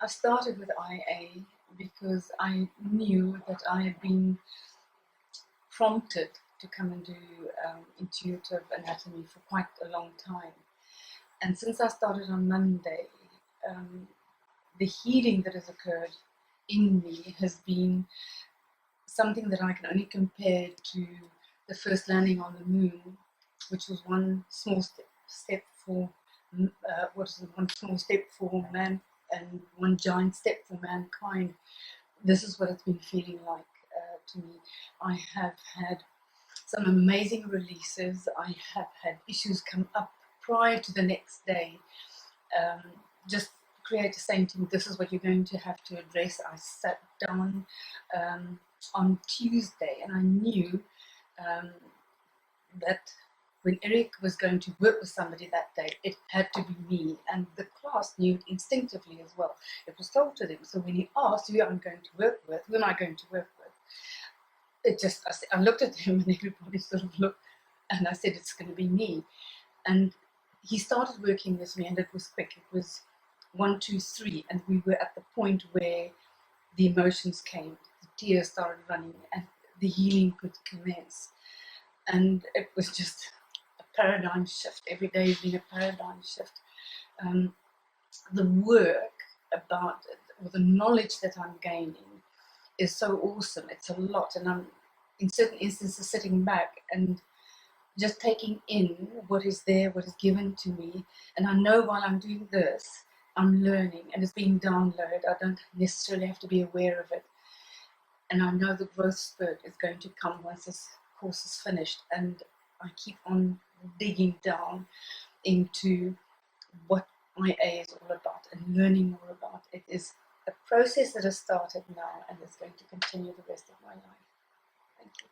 I started with IA because I knew that I had been prompted to come and do intuitive anatomy for quite a long time. And since I started on Monday, the healing that has occurred in me has been something that I can only compare to the first landing on the moon, which was one small step for one small step for man and one giant step for mankind. This is what it's been feeling like to me. I have had some amazing releases. I have had issues come up prior to the next day. Just create a saying to me, this is what you're going to have to address. I sat down on Tuesday and I knew that when Eric was going to work with somebody that day, it had to be me. And the class knew it instinctively as well. It was told to them. So when he asked who I'm going to work with, who am I going to work with, I looked at him and everybody sort of looked, and I said, it's going to be me. And he started working with me and it was quick. It was 1, 2, 3. And we were at the point where the emotions came, the tears started running and the healing could commence. And it was just a paradigm shift. Every day has been a paradigm shift. The work about it, or the knowledge that I'm gaining is so awesome. It's a lot. And I'm, in certain instances, sitting back and just taking in what is there, what is given to me. And I know while I'm doing this, I'm learning and it's being downloaded. I don't necessarily have to be aware of it. And I know the growth spurt is going to come once this course is finished. And I keep on digging down into what IA is all about and learning more about. It is a process that has started now and is going to continue the rest of my life. Thank you.